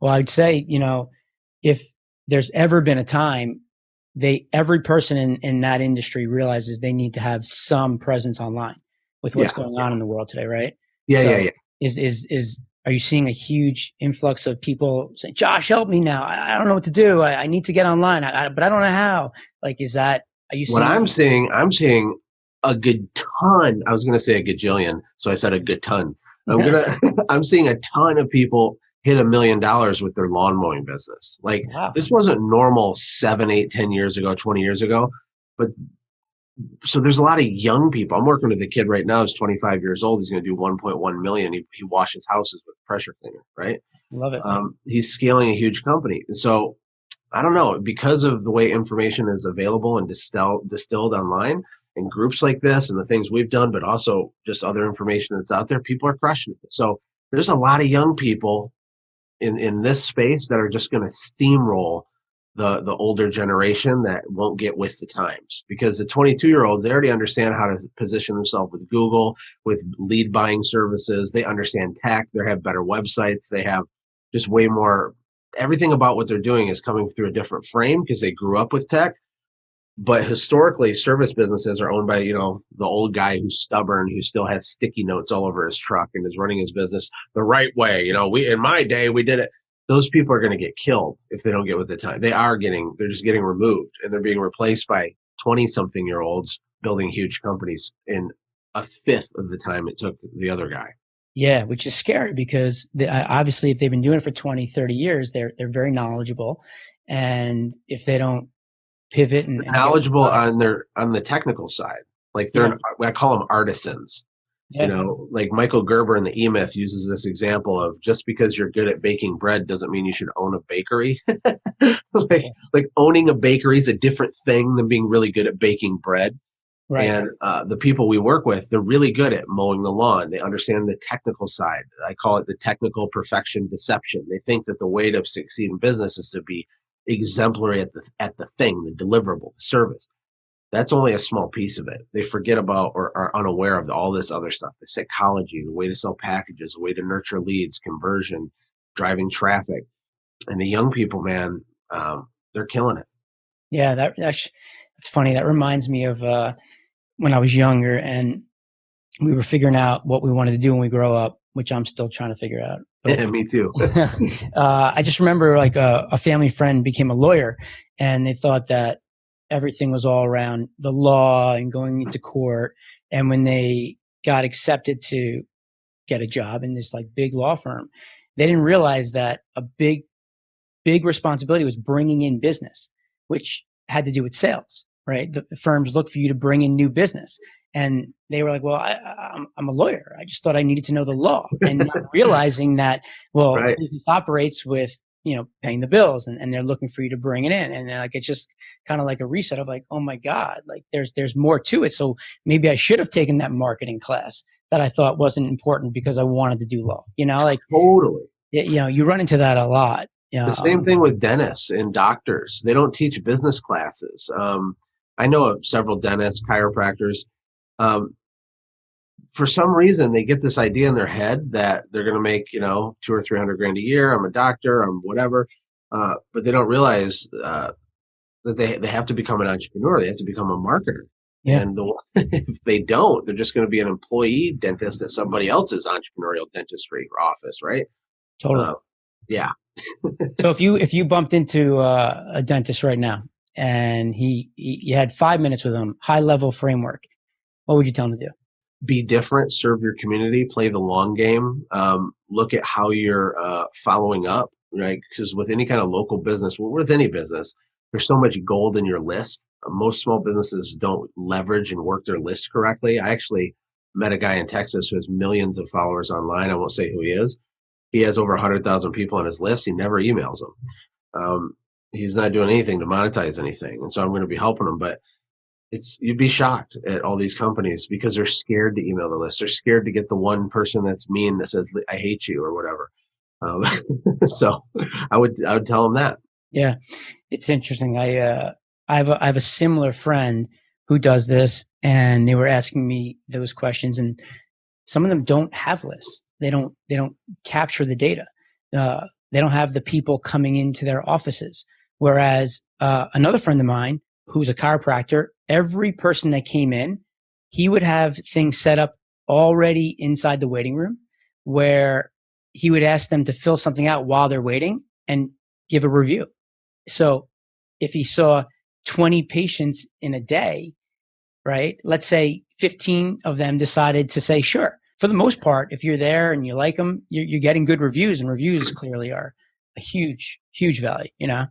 Well, I'd say, if there's ever been a time every person in that industry realizes they need to have some presence online with what's Yeah. going on in the world today, right? Yeah. Yeah. So Yeah. are you seeing a huge influx of people saying, Josh, help me now. I don't know what to do. I need to get online, but I don't know how. Like, are you What seeing? I'm seeing a good ton. I was going to say a gajillion, so I said a good ton. I'm seeing a ton of people hit $1 million with their lawn mowing business. Like Wow. this wasn't normal 7, 8, 10 years ago, 20 years ago. But so there's a lot of young people. I'm working with a kid right now who's 25 years old. He's going to do 1.1 million. He washes houses with a pressure cleaner, right? Love it. He's scaling a huge company. And so I don't know, because of the way information is available and distilled online in groups like this and the things we've done, but also just other information that's out there, people are crushing it. So there's a lot of young people in this space that are just going to steamroll the older generation that won't get with the times, because the 22-year-olds, they already understand how to position themselves with Google, with lead buying services. They understand tech. They have better websites. They have just way more. Everything about what they're doing is coming through a different frame because they grew up with tech. But historically, service businesses are owned by, the old guy who's stubborn, who still has sticky notes all over his truck and is running his business the right way. In my day, we did it. Those people are going to get killed if they don't get with the time. They're just getting removed, and they're being replaced by 20-something-year-olds building huge companies in a fifth of the time it took the other guy. Yeah, which is scary because obviously if they've been doing it for 20, 30 years, they're very knowledgeable. And if they don't pivot and get with Knowledgeable the times. on the technical side. Like Yeah. I call them artisans. Yeah. Like Michael Gerber in the E-Myth uses this example of just because you're good at baking bread doesn't mean you should own a bakery. like Yeah. like owning a bakery is a different thing than being really good at baking bread. Right. And the people we work with, they're really good at mowing the lawn. They understand the technical side. I call it the technical perfection deception. They think that the way to succeed in business is to be exemplary at the thing, the deliverable, the service. That's only a small piece of it. They forget about or are unaware of all this other stuff, the psychology, the way to sell packages, the way to nurture leads, conversion, driving traffic. And the young people, man, they're killing it. Yeah. That's funny. That reminds me of when I was younger and we were figuring out what we wanted to do when we grow up, which I'm still trying to figure out. But Me too. I just remember like a family friend became a lawyer and they thought that everything was all around the law and going into court. And when they got accepted to get a job in this like big law firm, they didn't realize that a big responsibility was bringing in business, which had to do with sales, right? The firms look for you to bring in new business. And they were like, well, I'm a lawyer. I just thought I needed to know the law, and not realizing that, well, Right. business operates with, paying the bills, and they're looking for you to bring it in. And then, like, it's just kind of like a reset of like, oh my God, like there's more to it. So maybe I should have taken that marketing class that I thought wasn't important because I wanted to do law, like, Totally. you run into that a lot. The Yeah. same thing with dentists and doctors. They don't teach business classes. I know of several dentists, chiropractors. Um, for some reason, they get this idea in their head that they're going to make, 200 or 300 grand a year. I'm a doctor. I'm whatever. But they don't realize that they have to become an entrepreneur. They have to become a marketer. Yeah. And if they don't, they're just going to be an employee dentist at somebody else's entrepreneurial dentistry or office, right? Totally. Uh, yeah. So if you bumped into a dentist right now and you had 5 minutes with him, high level framework, what would you tell him to do? Be different, serve your community, play the long game, look at how you're following up, right? Because with any kind of local business, well, with any business, there's so much gold in your list. Most small businesses don't leverage and work their list correctly. I actually met a guy in Texas who has millions of followers online. I won't say who he is. He has over 100,000 people on his list. He never emails them. He's not doing anything to monetize anything. And so I'm going to be helping him. But you'd be shocked at all these companies because they're scared to email the list. They're scared to get the one person that's mean that says I hate you or whatever. So I would tell them that. Yeah, it's interesting. I have a similar friend who does this, and they were asking me those questions, and some of them don't have lists. They don't capture the data. They don't have the people coming into their offices. Whereas another friend of mine who's a chiropractor, every person that came in, he would have things set up already inside the waiting room where he would ask them to fill something out while they're waiting and give a review. So if he saw 20 patients in a day, right? Let's say 15 of them decided to say, sure. For the most part, if you're there and you like them, you're getting good reviews, and reviews clearly are a huge, huge value, you know?